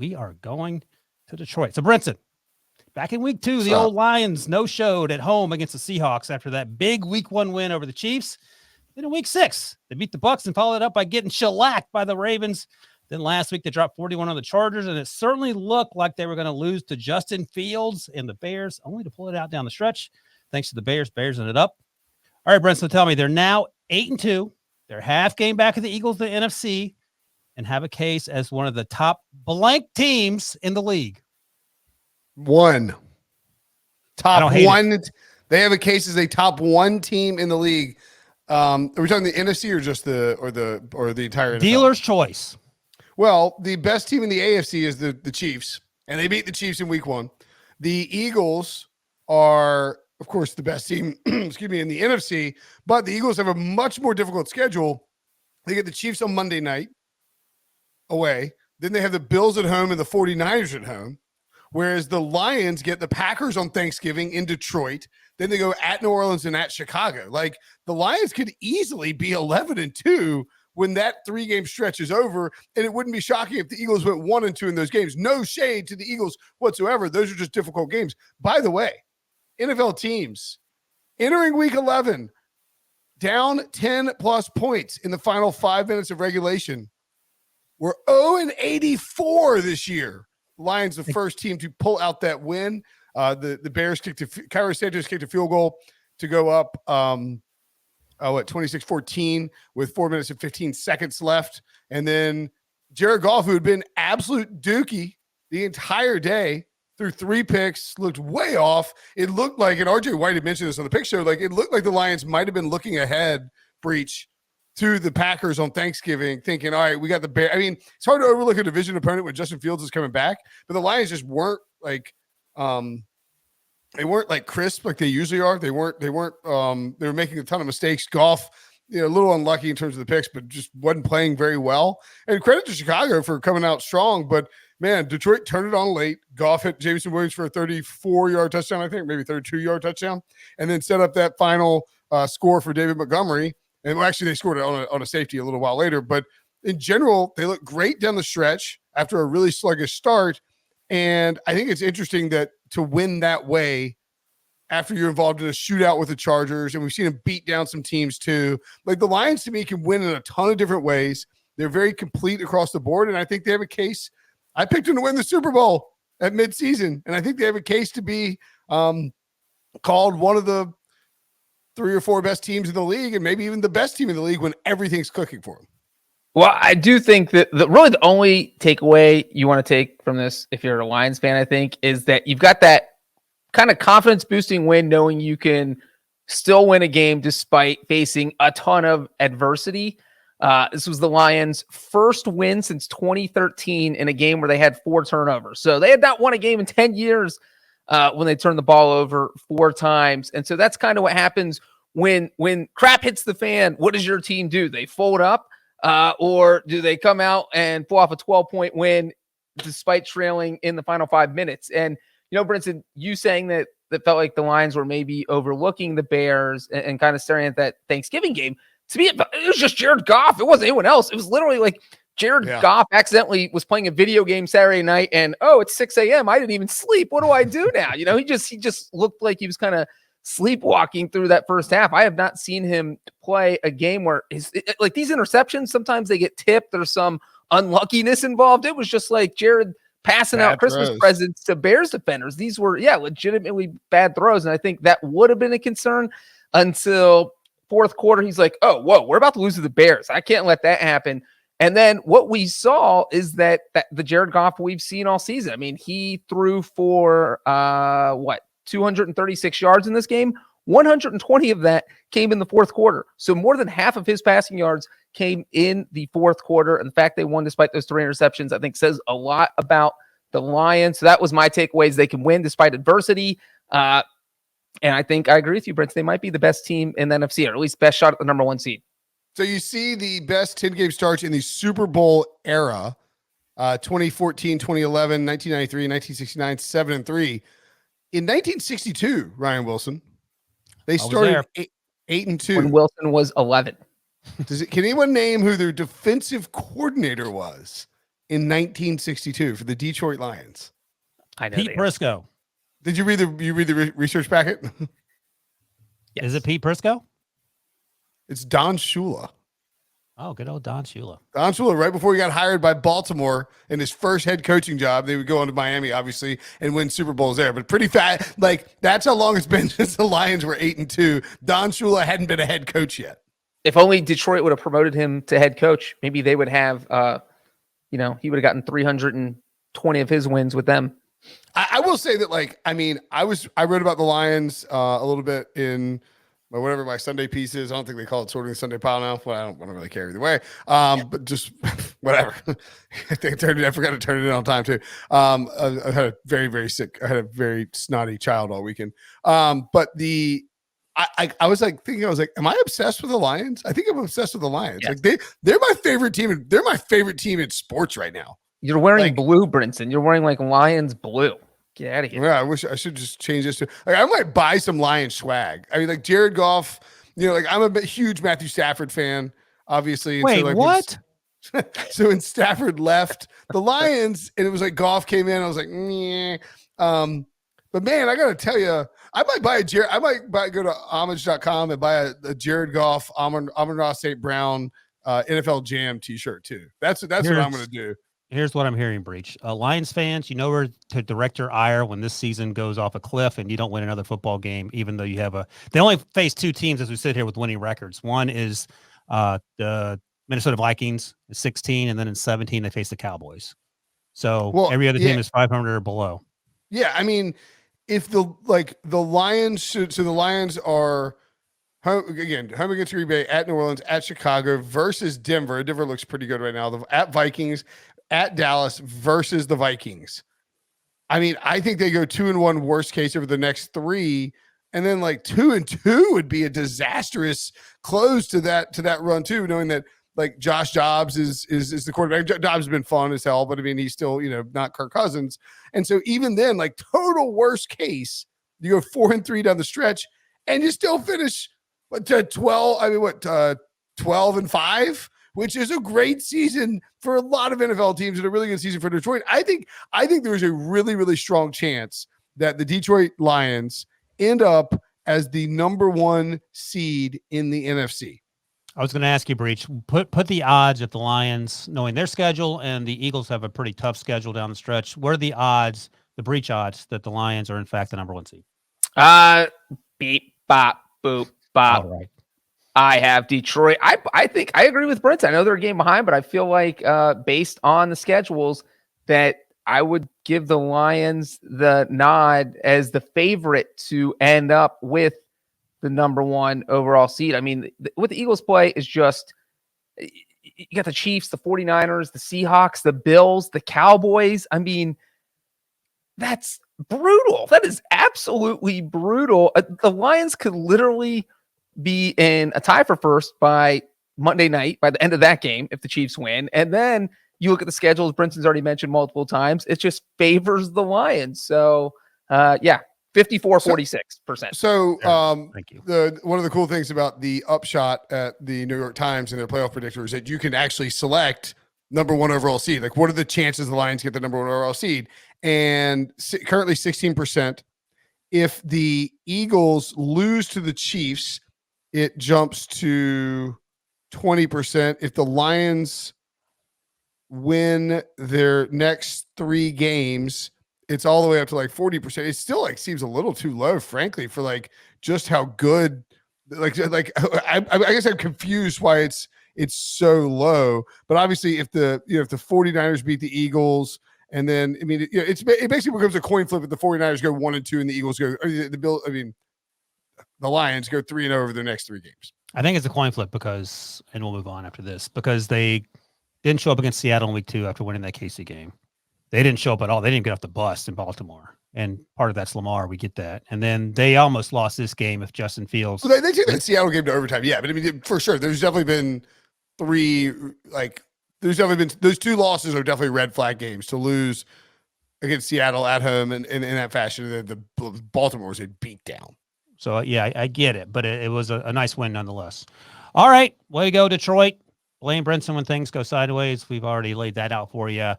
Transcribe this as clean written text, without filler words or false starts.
we are going to Detroit. So, Brinson, back in week 2, the old Lions no-showed at home against the Seahawks after that big week 1 win over the Chiefs. Then in week 6, they beat the Bucs and followed it up by getting shellacked by the Ravens. Then last week, they dropped 41 on the Chargers, and it certainly looked like they were going to lose to Justin Fields and the Bears, only to pull it out down the stretch. Thanks to the Bears. Bears ended up. All right, Brent, so tell me, they're now 8-2. They're half game back of the Eagles, the NFC, and have a case as one of the top blank teams in the league. Top one. They have a case as a top 1 team in the league. Are we talking the NFC or just the entire NFL? Dealer's choice? Well, the best team in the AFC is the Chiefs, and they beat the Chiefs in week 1. The Eagles are, of course, the best team, in the NFC, but the Eagles have a much more difficult schedule. They get the Chiefs on Monday night away. Then they have the Bills at home and the 49ers at home, whereas the Lions get the Packers on Thanksgiving in Detroit. Then they go at New Orleans and at Chicago. Like, the Lions could easily be 11-2 when that 3-game stretch is over, and it wouldn't be shocking if the Eagles went 1-2 in those games. No shade to the Eagles whatsoever. Those are just difficult games. By the way, NFL teams entering week 11, down 10-plus points in the final 5 minutes of regulation. We're 0-84 this year. Lions, the first team to pull out that win. The Bears Kyra Santos kicked a field goal to go up 26-14 with 4 minutes and 15 seconds left. And then Jared Goff, who had been absolute dookie the entire day, threw 3 picks, looked way off. It looked like, and RJ White had mentioned this on the pick show, like it looked like the Lions might have been looking ahead, Breach, to the Packers on Thanksgiving, thinking, all right, we got the Bears. I mean, it's hard to overlook a division opponent when Justin Fields is coming back, but the Lions just weren't like, they weren't like crisp like they usually are. They were making a ton of mistakes. Goff, a little unlucky in terms of the picks, but just wasn't playing very well. And credit to Chicago for coming out strong, but man, Detroit turned it on late. Goff hit Jameson Williams for a 34-yard touchdown, I think, maybe 32-yard touchdown, and then set up that final score for David Montgomery. And actually, they scored it on a safety a little while later. But in general, they look great down the stretch after a really sluggish start. And I think it's interesting that to win that way after you're involved in a shootout with the Chargers, and we've seen them beat down some teams too. Like, the Lions, to me, can win in a ton of different ways. They're very complete across the board, and I think they have a case. I picked them to win the Super Bowl at midseason, and I think they have a case to be called one of the 3 or 4 best teams in the league, and maybe even the best team in the league when everything's clicking for them. Well, I do think that the only takeaway you want to take from this, if you're a Lions fan, I think, is that you've got that kind of confidence boosting win, knowing you can still win a game despite facing a ton of adversity. This was the Lions' first win since 2013 in a game where they had 4 turnovers. So they had not won a game in 10 years when they turned the ball over 4 times. And so that's kind of what happens when crap hits the fan. What does your team do? They fold up, or do they come out and pull off a 12-point win despite trailing in the final 5 minutes? And, Brinson, you saying that felt like the Lions were maybe overlooking the Bears and kind of staring at that Thanksgiving game. To me, it was just Jared Goff. It wasn't anyone else. It was literally like Jared Goff accidentally was playing a video game Saturday night, and it's 6 a.m. I didn't even sleep. What do I do now? He just looked like he was kind of sleepwalking through that first half. I have not seen him play a game where like these interceptions, sometimes they get tipped. There's some unluckiness involved. It was just like Jared passing out Christmas presents to Bears defenders. These were, legitimately bad throws. And I think that would have been a concern until fourth quarter. He's like, oh, whoa, we're about to lose to the Bears. I can't let that happen. And then what we saw is that the Jared Goff we've seen all season. I mean, he threw for 236 yards in this game. 120 of that came in the fourth quarter. So more than half of his passing yards came in the fourth quarter. And the fact they won despite those 3 interceptions, I think, says a lot about the Lions. So that was my takeaways. They can win despite adversity. And I think I agree with you, Brent. They might be the best team in the NFC, or at least best shot at the number 1 seed. So you see the best 10-game starts in the Super Bowl era, 2014, 2011, 1993, 1969, 7-3. In 1962, Ryan Wilson, they started 8-2. When Wilson was 11. Can anyone name who their defensive coordinator was in 1962 for the Detroit Lions? I know. Pete the Prisco. Did you read the research packet? Yes. Is it Pete Prisco? It's Don Shula. Oh, good old Don Shula. Don Shula, right before he got hired by Baltimore in his first head coaching job, they would go on to Miami, obviously, and win Super Bowls there. But pretty fat, like that's how long it's been since the Lions were 8-2. Don Shula hadn't been a head coach yet. If only Detroit would have promoted him to head coach, maybe they would have, he would have gotten 320 of his wins with them. I will say that, like, I mean, I wrote about the Lions a little bit in whatever my Sunday piece is. I don't think they call it sorting the Sunday pile now. Well, I don't really care either way. But just whatever. I forgot to turn it in on time too. I had a I had a very snotty child all weekend. But I was like thinking, I was like, am I obsessed with the Lions? I think I'm obsessed with the Lions. Yes. Like they're my favorite team. They're my favorite team in sports right now. You're wearing Like- blue, Brinson. You're wearing like Lions blue. Get out of here. Yeah, I wish I should just change this to. Like, I might buy some Lions swag. I mean, like Jared Goff. Like I'm a huge Matthew Stafford fan, obviously. And Wait, so, like, what? So when Stafford left the Lions, and it was like Goff came in, I was like, meh. But man, I gotta tell you, I might go to homage.com and buy a Jared Goff, Amon-Ra St. Brown NFL Jam t-shirt too. That's what I'm gonna do. Here's what I'm hearing, Breach. Lions fans, you know where to direct your ire when this season goes off a cliff and you don't win another football game, even though you have they only face two teams as we sit here with winning records. One is the Minnesota Vikings, 16, and then in 17 they face the Cowboys. So every other team is 500 or below. Yeah, I mean, if the Lions should, so the Lions are home against Green Bay, at New Orleans, at Chicago versus Denver. Denver looks pretty good right now. At Vikings, at Dallas versus the Vikings. I mean, I think they go 2-1 worst case over the next three, and then like 2-2 would be a disastrous close to that run too, knowing that like Josh Dobbs is the quarterback. Dobbs has been fun as hell, but I mean he's still not Kirk Cousins, and so even then, like total worst case, you go 4-3 down the stretch, and you still finish 12-5. Which is a great season for a lot of NFL teams and a really good season for Detroit. I think there's a really, really strong chance that the Detroit Lions end up as the number 1 seed in the NFC. I was going to ask you, Breach, put the odds, if the Lions, knowing their schedule, and the Eagles have a pretty tough schedule down the stretch, what are the odds, the Breach odds, that the Lions are in fact the number 1 seed? Beep, bop, boop, bop. All right. I have Detroit. I think I agree with Brent. I know they're a game behind, but I feel like based on the schedules that I would give the Lions the nod as the favorite to end up with the number 1 overall seed. I mean, what the Eagles play is just, you got the Chiefs, the 49ers, the Seahawks, the Bills, the Cowboys. I mean, that's brutal. That is absolutely brutal. The Lions could literally be in a tie for first by Monday night, by the end of that game, if the Chiefs win. And then you look at the schedule, as Brinson's already mentioned multiple times, it just favors the Lions. So, 54-46%. So, Thank you. One of the cool things about the upshot at the New York Times and their playoff predictor is that you can actually select number 1 overall seed. Like, what are the chances the Lions get the number 1 overall seed? And currently 16%. If the Eagles lose to the Chiefs, it jumps to 20%. If the Lions win their next 3 games, it's all the way up to like 40%. It still like seems a little too low, frankly, for like just how good. Like I guess I'm confused why it's so low. But obviously, if the 49ers beat the Eagles, and then I mean it basically becomes a coin flip if the 49ers go 1-2 and the Eagles go the Lions go 3-0 over their next 3 games. I think it's a coin flip because, and we'll move on after this, because they didn't show up against Seattle in week 2 after winning that KC game. They didn't show up at all. They didn't get off the bus in Baltimore. And part of that's Lamar. We get that. And then they almost lost this game if Justin Fields. Well, they took that Seattle game to overtime. Yeah, but I mean, for sure, there's definitely been 3, there's definitely been, those 2 losses are definitely red flag games. To lose against Seattle at home and in that fashion, the Baltimore was a beatdown. So, yeah, I get it, but it was a nice win nonetheless. All right, way to go, Detroit. blame Brinson when things go sideways. We've already laid that out for you.